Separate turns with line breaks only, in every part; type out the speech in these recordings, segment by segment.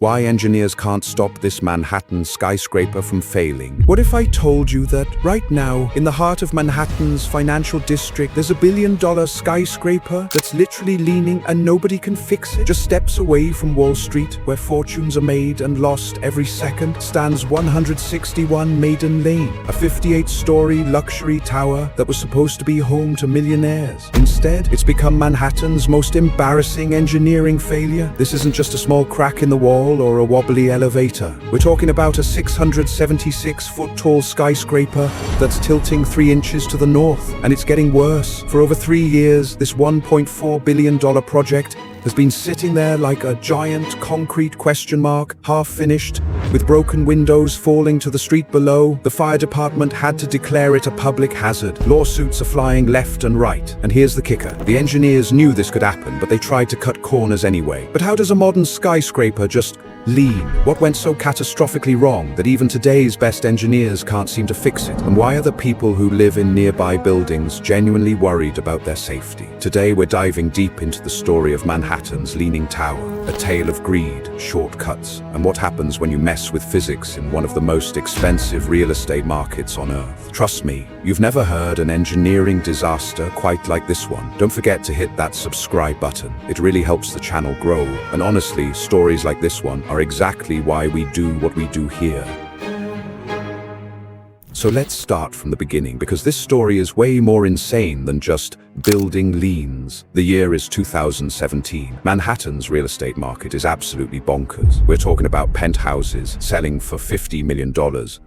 Why engineers can't stop this Manhattan skyscraper from failing. What if I told you that right now, in the heart of Manhattan's financial district, there's $1 billion skyscraper that's literally leaning and nobody can fix it? Just steps away from Wall Street, where fortunes are made and lost every second, stands 161 Maiden Lane, a 58-story luxury tower that was supposed to be home to millionaires. Instead, it's become Manhattan's most embarrassing engineering failure. This isn't just a small crack in the wall or a wobbly elevator. We're talking about a 676-foot-tall skyscraper that's tilting 3 inches to the north, and it's getting worse. For over 3 years, this $1.4 billion project has been sitting there like a giant concrete question mark, half finished, with broken windows falling to the street below. The fire department had to declare it a public hazard. Lawsuits are flying left and right. And here's the kicker. The engineers knew this could happen, but they tried to cut corners anyway. But how does a modern skyscraper just lean? What went so catastrophically wrong that even today's best engineers can't seem to fix it? And why are the people who live in nearby buildings genuinely worried about their safety? Today we're diving deep into the story of Manhattan's Leaning Tower, a tale of greed, shortcuts, and what happens when you mess with physics in one of the most expensive real estate markets on Earth. Trust me, you've never heard an engineering disaster quite like this one. Don't forget to hit that subscribe button. It really helps the channel grow, and honestly, stories like this one are exactly why we do what we do here. So let's start from the beginning, because this story is way more insane than just building leans. The year is 2017. Manhattan's real estate market is absolutely bonkers. We're talking about penthouses selling for $50 million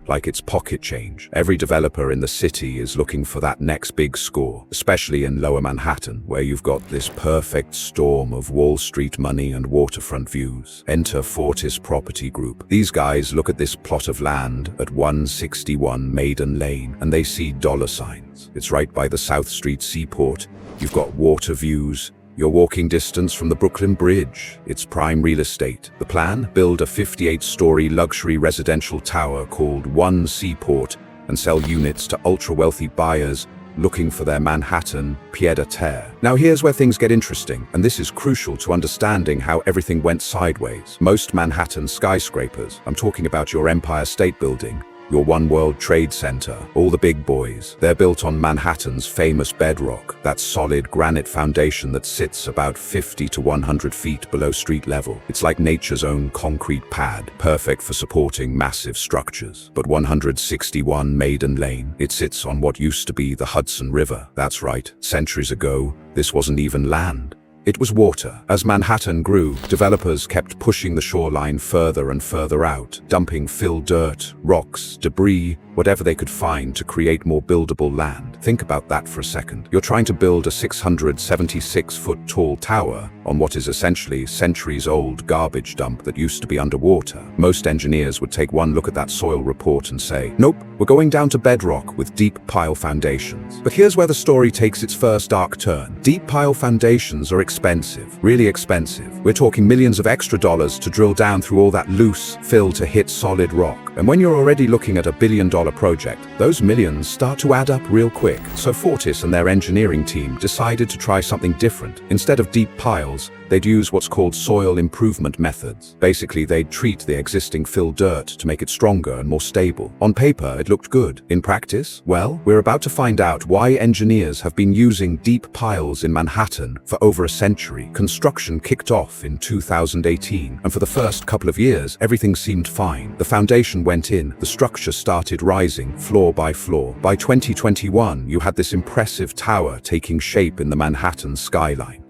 like it's pocket change. Every developer in the city is looking for that next big score, especially in lower Manhattan, where you've got this perfect storm of Wall Street money and waterfront views. Enter Fortis Property Group. These guys look at this plot of land at 161 Maiden Lane and they see dollar signs. It's right by the South Street seaport. You've got water views. You're walking distance from the Brooklyn Bridge. It's prime real estate. The plan? Build a 58-story luxury residential tower called One Seaport and sell units to ultra-wealthy buyers looking for their Manhattan pied-à-terre. Now here's where things get interesting, and this is crucial to understanding how everything went sideways. Most Manhattan skyscrapers, I'm talking about your Empire State Building, your One World Trade Center, all the big boys, they're built on Manhattan's famous bedrock, that solid granite foundation that sits about 50 to 100 feet below street level. It's like nature's own concrete pad, perfect for supporting massive structures. But 161 Maiden Lane, it sits on what used to be the Hudson River. That's right, centuries ago, this wasn't even land. It was water. As Manhattan grew, developers kept pushing the shoreline further and further out, dumping fill dirt, rocks, debris, whatever they could find to create more buildable land. Think about that for a second. You're trying to build a 676-foot-tall tower on what is essentially centuries-old garbage dump that used to be underwater. Most engineers would take one look at that soil report and say, nope, we're going down to bedrock with deep pile foundations. But here's where the story takes its first dark turn. Deep pile foundations are expensive, really expensive. We're talking millions of extra dollars to drill down through all that loose fill to hit solid rock. And when you're already looking at $1 billion project, those millions start to add up real quick. So Fortis and their engineering team decided to try something different. Instead of deep piles, they'd use what's called soil improvement methods. Basically, they'd treat the existing fill dirt to make it stronger and more stable. On paper, it looked good. In practice, well, we're about to find out why engineers have been using deep piles in Manhattan for over a century. Construction kicked off in 2018, and for the first couple of years, everything seemed fine. The foundation went in, the structure started rising floor by floor. By 2021, you had this impressive tower taking shape in the Manhattan skyline.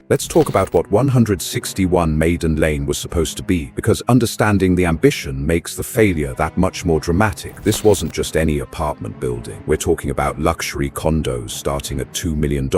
Let's talk about what 161 Maiden Lane was supposed to be, because understanding the ambition makes the failure that much more dramatic. This wasn't just any apartment building. We're talking about luxury condos starting at $2 million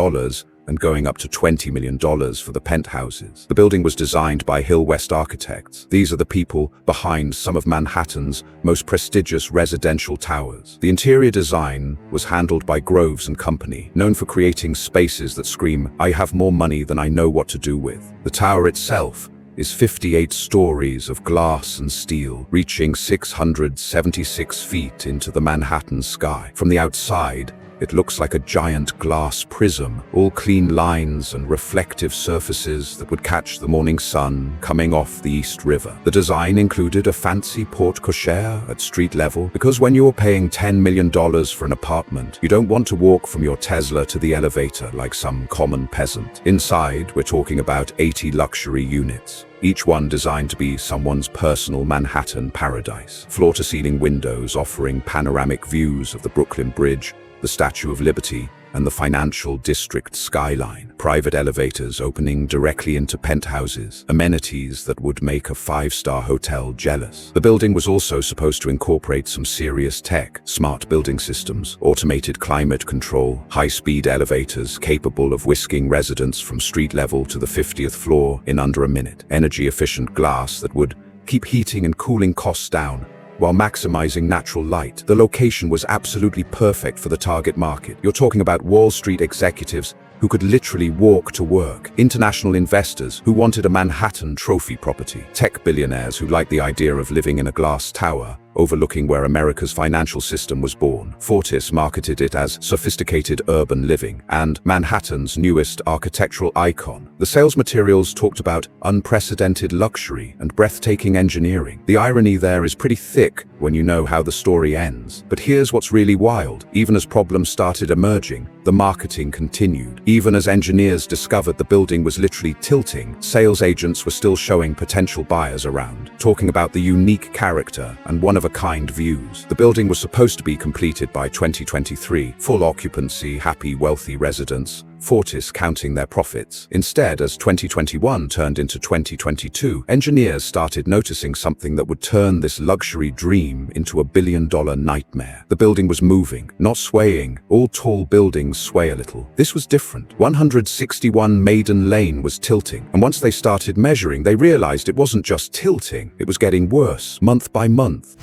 and going up to $20 million for the penthouses. The building was designed by Hill West Architects. These are the people behind some of Manhattan's most prestigious residential towers. The interior design was handled by Groves and Company, known for creating spaces that scream, "I have more money than I know what to do with." The tower itself is 58 stories of glass and steel, reaching 676 feet into the Manhattan sky. From the outside, It looks like a giant glass prism, all clean lines and reflective surfaces that would catch the morning sun coming off the East River. The design included a fancy porte-cochere at street level, because when you're paying $10 million for an apartment, you don't want to walk from your Tesla to the elevator like some common peasant. Inside, we're talking about 80 luxury units, each one designed to be someone's personal Manhattan paradise. Floor-to-ceiling windows offering panoramic views of the Brooklyn Bridge, the Statue of Liberty, and the financial district skyline. Private elevators opening directly into penthouses, amenities that would make a five-star hotel jealous. The building was also supposed to incorporate some serious tech, smart building systems, automated climate control, high-speed elevators capable of whisking residents from street level to the 50th floor in under a minute, energy-efficient glass that would keep heating and cooling costs down, while maximizing natural light. The location was absolutely perfect for the target market. You're talking about Wall Street executives who could literally walk to work, international investors who wanted a Manhattan trophy property, tech billionaires who liked the idea of living in a glass tower overlooking where America's financial system was born. Fortis marketed it as sophisticated urban living and Manhattan's newest architectural icon. The sales materials talked about unprecedented luxury and breathtaking engineering. The irony there is pretty thick when you know how the story ends. But here's what's really wild. Even as problems started emerging, the marketing continued. Even as engineers discovered the building was literally tilting, sales agents were still showing potential buyers around, talking about the unique character and one-of-a-kind views. The building was supposed to be completed by 2023, full occupancy, happy, wealthy residents, Fortis counting their profits. Instead, as 2021 turned into 2022, engineers started noticing something that would turn this luxury dream into a billion-dollar nightmare. The building was moving, not swaying. All tall buildings sway a little. This was different. 161 Maiden Lane was tilting, and once they started measuring, they realized it wasn't just tilting, it was getting worse, month by month.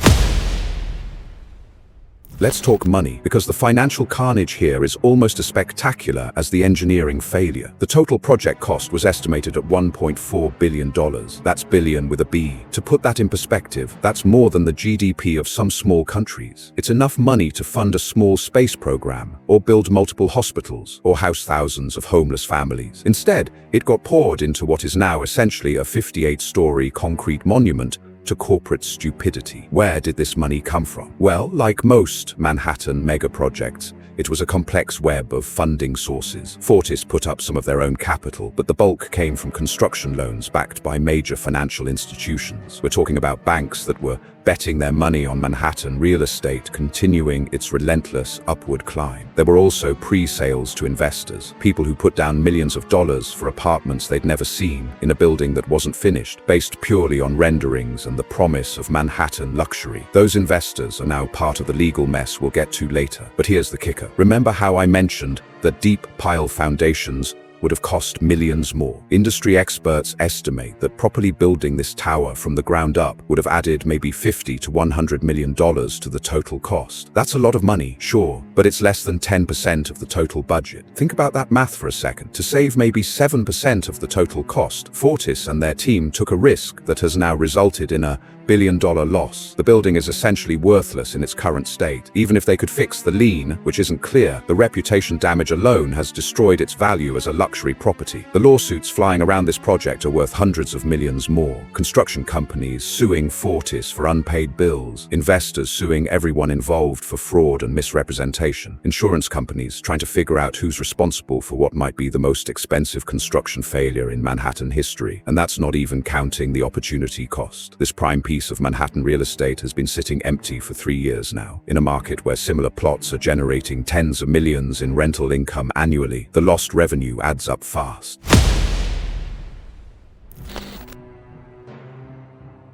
Let's talk money, because the financial carnage here is almost as spectacular as the engineering failure. The total project cost was estimated at $1.4 billion. That's billion with a B. To put that in perspective, that's more than the GDP of some small countries. It's enough money to fund a small space program, or build multiple hospitals, or house thousands of homeless families. Instead, it got poured into what is now essentially a 58-story concrete monument to corporate stupidity. Where did this money come from? Well, like most Manhattan mega projects, it was a complex web of funding sources. Fortis put up some of their own capital, but the bulk came from construction loans backed by major financial institutions. We're talking about banks that were betting their money on Manhattan real estate continuing its relentless upward climb. There were also pre-sales to investors, people who put down millions of dollars for apartments they'd never seen in a building that wasn't finished, based purely on renderings and the promise of Manhattan luxury. Those investors are now part of the legal mess we'll get to later. But here's the kicker. Remember how I mentioned that deep pile foundations would have cost millions more? Industry experts estimate that properly building this tower from the ground up would have added maybe $50 to $100 million to the total cost. That's a lot of money, sure, but it's less than 10% of the total budget. Think about that math for a second. To save maybe 7% of the total cost, Fortis and their team took a risk that has now resulted in a billion-dollar loss. The building is essentially worthless in its current state. Even if they could fix the lien, which isn't clear, the reputation damage alone has destroyed its value as a luxury property. The lawsuits flying around this project are worth hundreds of millions more. Construction companies suing Fortis for unpaid bills, investors suing everyone involved for fraud and misrepresentation, insurance companies trying to figure out who's responsible for what might be the most expensive construction failure in Manhattan history. And that's not even counting the opportunity cost. This prime piece of Manhattan real estate has been sitting empty for 3 years now. In a market where similar plots are generating tens of millions in rental income annually, the lost revenue adds up fast.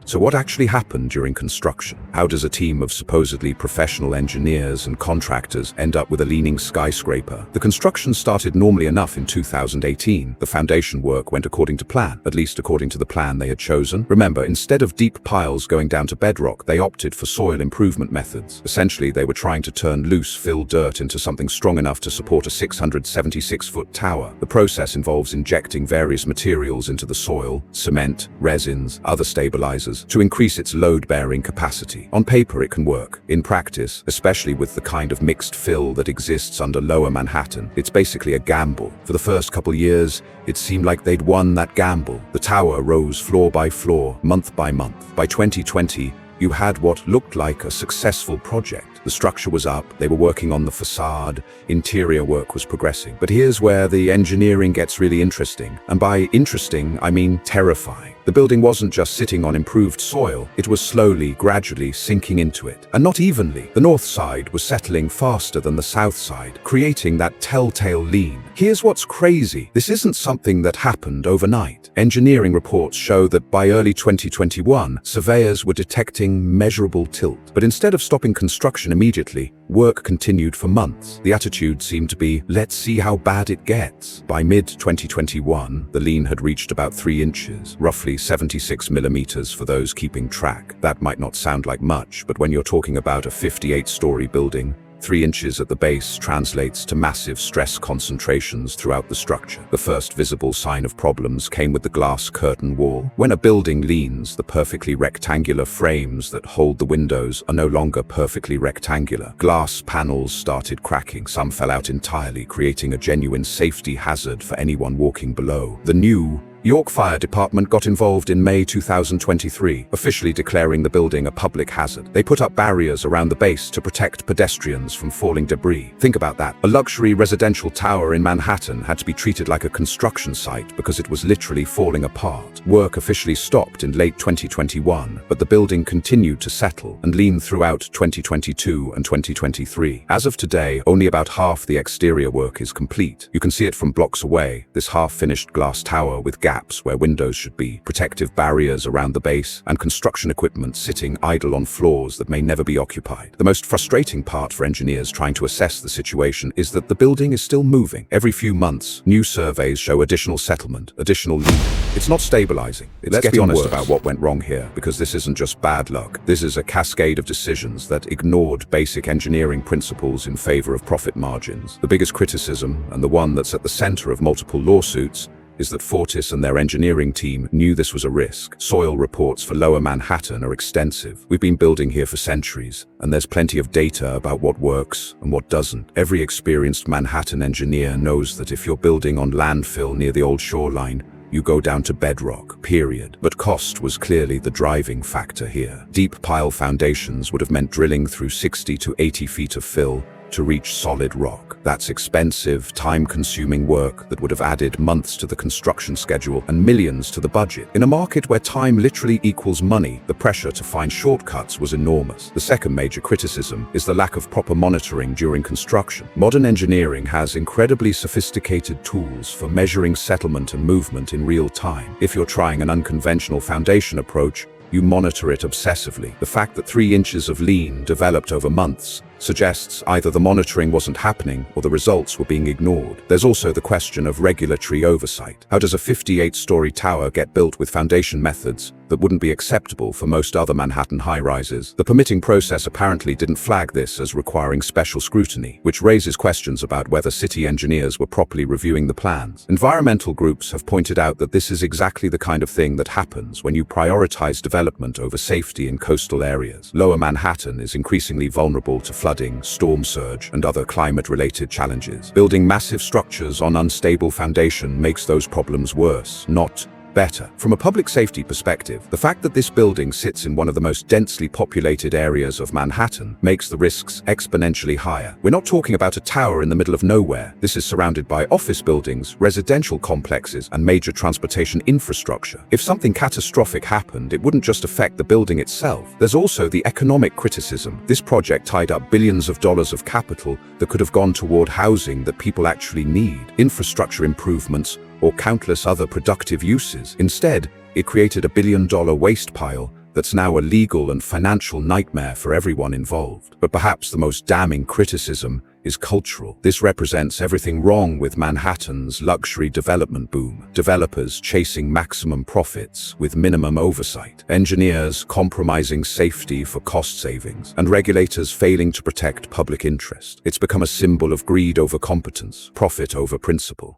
So what actually happened during construction? How does a team of supposedly professional engineers and contractors end up with a leaning skyscraper? The construction started normally enough in 2018. The foundation work went according to plan, at least according to the plan they had chosen. Remember, instead of deep piles going down to bedrock, they opted for soil improvement methods. Essentially, they were trying to turn loose fill dirt into something strong enough to support a 676-foot tower. The process involves injecting various materials into the soil: cement, resins, other stabilizers, structures to increase its load-bearing capacity. On paper, it can work. In practice, especially with the kind of mixed fill that exists under Lower Manhattan, it's basically a gamble. For the first couple years, it seemed like they'd won that gamble. The tower rose floor by floor, month by month. By 2020, you had what looked like a successful project. The structure was up, they were working on the facade, interior work was progressing. But here's where the engineering gets really interesting. And by interesting, I mean terrifying. The building wasn't just sitting on improved soil, it was slowly, gradually sinking into it. And not evenly. The north side was settling faster than the south side, creating that telltale lean. Here's what's crazy. This isn't something that happened overnight. Engineering reports show that by early 2021, surveyors were detecting measurable tilt. But instead of stopping construction immediately, work continued for months. The attitude seemed to be, let's see how bad it gets. By mid-2021, the lean had reached about 3 inches, roughly 76 millimeters for those keeping track. That might not sound like much, but when you're talking about a 58-story building, 3 inches at the base translates to massive stress concentrations throughout the structure. The first visible sign of problems came with the glass curtain wall. When a building leans, the perfectly rectangular frames that hold the windows are no longer perfectly rectangular. Glass panels started cracking. Some fell out entirely, creating a genuine safety hazard for anyone walking below. The New York Fire Department got involved in May 2023, officially declaring the building a public hazard. They put up barriers around the base to protect pedestrians from falling debris. Think about that. A luxury residential tower in Manhattan had to be treated like a construction site because it was literally falling apart. Work officially stopped in late 2021, but the building continued to settle and lean throughout 2022 and 2023. As of today, only about half the exterior work is complete. You can see it from blocks away, this half-finished glass tower with gaps where windows should be, protective barriers around the base, and construction equipment sitting idle on floors that may never be occupied. The most frustrating part for engineers trying to assess the situation is that the building is still moving. Every few months, new surveys show additional settlement, additional lean. It's not stabilizing. Let's be honest about what went wrong here, because this isn't just bad luck. This is a cascade of decisions that ignored basic engineering principles in favor of profit margins. The biggest criticism, and the one that's at the center of multiple lawsuits, is that Fortis and their engineering team knew this was a risk. Soil reports for Lower Manhattan are extensive. We've been building here for centuries, and there's plenty of data about what works and what doesn't. Every experienced Manhattan engineer knows that if you're building on landfill near the old shoreline, you go down to bedrock, period. But cost was clearly the driving factor here. Deep pile foundations would have meant drilling through 60 to 80 feet of fill to reach solid rock. That's expensive, time-consuming work that would have added months to the construction schedule and millions to the budget. In a market where time literally equals money, the pressure to find shortcuts was enormous. The second major criticism is the lack of proper monitoring during construction. Modern engineering has incredibly sophisticated tools for measuring settlement and movement in real time. If you're trying an unconventional foundation approach, you monitor it obsessively. The fact that 3 inches of lean developed over months suggests either the monitoring wasn't happening or the results were being ignored. There's also the question of regulatory oversight. How does a 58-story tower get built with foundation methods that wouldn't be acceptable for most other Manhattan high-rises? The permitting process apparently didn't flag this as requiring special scrutiny, which raises questions about whether city engineers were properly reviewing the plans. Environmental groups have pointed out that this is exactly the kind of thing that happens when you prioritize development over safety in coastal areas. Lower Manhattan is increasingly vulnerable to flooding, storm surge, and other climate-related challenges. Building massive structures on unstable foundation makes those problems worse, not better. From a public safety perspective, the fact that this building sits in one of the most densely populated areas of Manhattan makes the risks exponentially higher. We're not talking about a tower in the middle of nowhere. This is surrounded by office buildings, residential complexes, and major transportation infrastructure. If something catastrophic happened, it wouldn't just affect the building itself. There's also the economic criticism. This project tied up billions of dollars of capital that could have gone toward housing that people actually need, infrastructure improvements, or countless other productive uses. Instead, it created a billion-dollar waste pile that's now a legal and financial nightmare for everyone involved. But perhaps the most damning criticism is cultural. This represents everything wrong with Manhattan's luxury development boom. Developers chasing maximum profits with minimum oversight. Engineers compromising safety for cost savings. And regulators failing to protect public interest. It's become a symbol of greed over competence, profit over principle.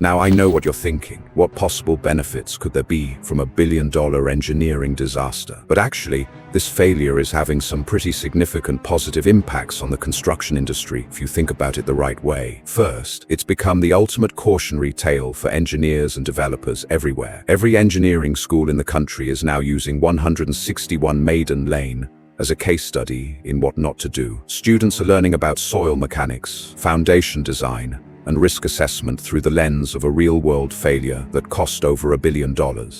Now I know what you're thinking. What possible benefits could there be from a billion-dollar engineering disaster? But actually, this failure is having some pretty significant positive impacts on the construction industry if you think about it the right way. First, it's become the ultimate cautionary tale for engineers and developers everywhere. Every engineering school in the country is now using 161 Maiden Lane as a case study in what not to do. Students are learning about soil mechanics, foundation design, and risk assessment through the lens of a real-world failure that cost over $1 billion.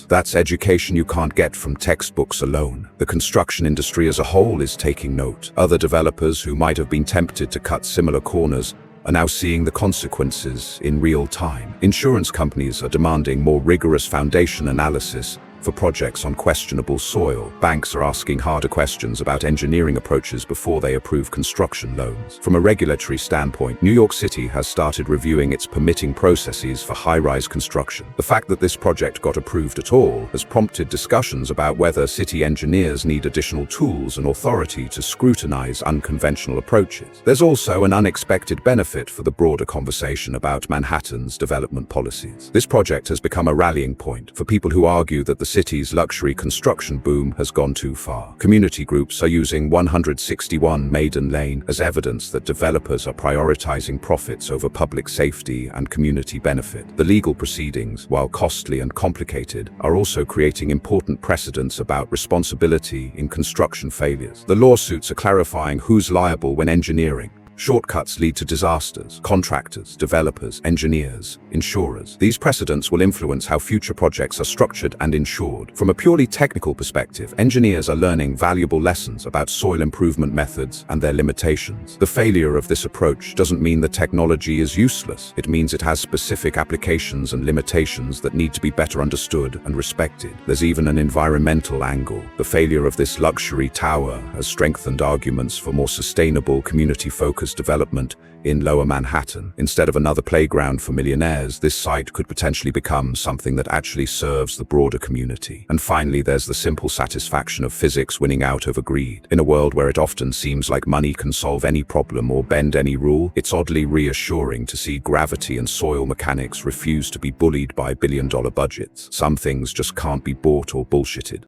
That's education you can't get from textbooks alone. The construction industry as a whole is taking note. Other developers who might have been tempted to cut similar corners are now seeing the consequences in real time. Insurance companies are demanding more rigorous foundation analysis for projects on questionable soil. Banks are asking harder questions about engineering approaches before they approve construction loans. From a regulatory standpoint, New York City has started reviewing its permitting processes for high-rise construction. The fact that this project got approved at all has prompted discussions about whether city engineers need additional tools and authority to scrutinize unconventional approaches. There's also an unexpected benefit for the broader conversation about Manhattan's development policies. This project has become a rallying point for people who argue that the city's luxury construction boom has gone too far. Community groups are using 161 Maiden Lane as evidence that developers are prioritizing profits over public safety and community benefit. The legal proceedings, while costly and complicated, are also creating important precedents about responsibility in construction failures. The lawsuits are clarifying who's liable when engineering. Shortcuts lead to disasters. Contractors, developers, engineers, insurers. These precedents will influence how future projects are structured and insured. From a purely technical perspective, engineers are learning valuable lessons about soil improvement methods and their limitations. The failure of this approach doesn't mean the technology is useless. It means it has specific applications and limitations that need to be better understood and respected. There's even an environmental angle. The failure of this luxury tower has strengthened arguments for more sustainable, community-focused development in Lower Manhattan. Instead of another playground for millionaires, this site could potentially become something that actually serves the broader community. And finally, there's the simple satisfaction of physics winning out over greed. In a world where it often seems like money can solve any problem or bend any rule, it's oddly reassuring to see gravity and soil mechanics refuse to be bullied by billion-dollar budgets. Some things just can't be bought or bullshitted.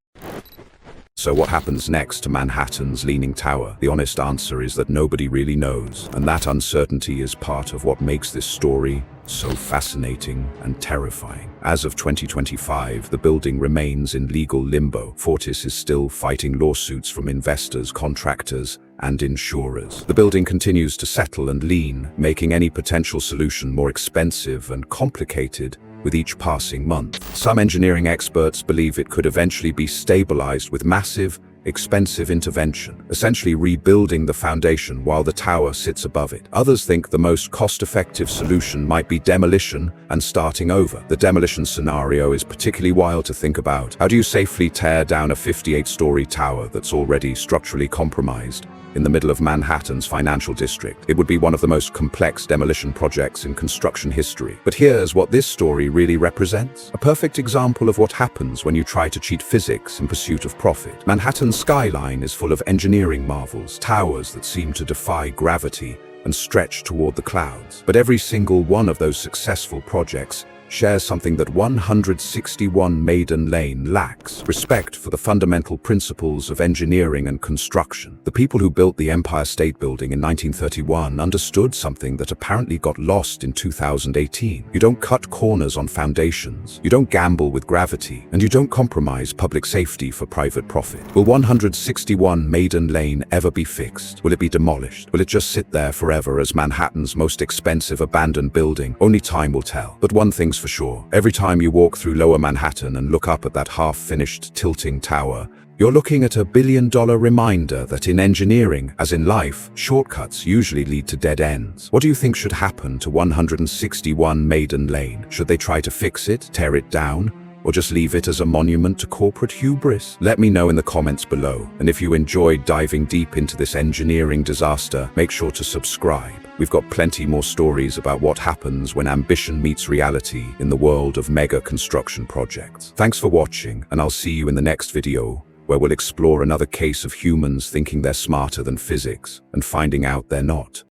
So what happens next to Manhattan's Leaning Tower? The honest answer is that nobody really knows, and that uncertainty is part of what makes this story so fascinating and terrifying. As of 2025, the building remains in legal limbo. Fortis is still fighting lawsuits from investors, contractors, and insurers. The building continues to settle and lean, making any potential solution more expensive and complicated with each passing month. Some engineering experts believe it could eventually be stabilized with massive, expensive intervention, essentially rebuilding the foundation while the tower sits above it. Others think the most cost-effective solution might be demolition and starting over. The demolition scenario is particularly wild to think about. How do you safely tear down a 58-story tower that's already structurally compromised in the middle of Manhattan's financial district? It would be one of the most complex demolition projects in construction history. But here's what this story really represents. A perfect example of what happens when you try to cheat physics in pursuit of profit. Manhattan's skyline is full of engineering marvels, towers that seem to defy gravity and stretch toward the clouds. But every single one of those successful projects shares something that 161 Maiden Lane lacks: respect for the fundamental principles of engineering and construction. The people who built the Empire State Building in 1931 understood something that apparently got lost in 2018. You don't cut corners on foundations, you don't gamble with gravity, and you don't compromise public safety for private profit. Will 161 Maiden Lane ever be fixed? Will it be demolished? Will it just sit there forever as Manhattan's most expensive abandoned building? Only time will tell. But one thing's for sure: every time you walk through Lower Manhattan and look up at that half-finished tilting tower, you're looking at a billion-dollar reminder that in engineering, as in life, shortcuts usually lead to dead ends. What do you think should happen to 161 Maiden Lane? Should they try to fix it, tear it down, or just leave it as a monument to corporate hubris? Let me know in the comments below. And if you enjoyed diving deep into this engineering disaster, make sure to subscribe. We've got plenty more stories about what happens when ambition meets reality in the world of mega construction projects. Thanks for watching, and I'll see you in the next video, where we'll explore another case of humans thinking they're smarter than physics and finding out they're not.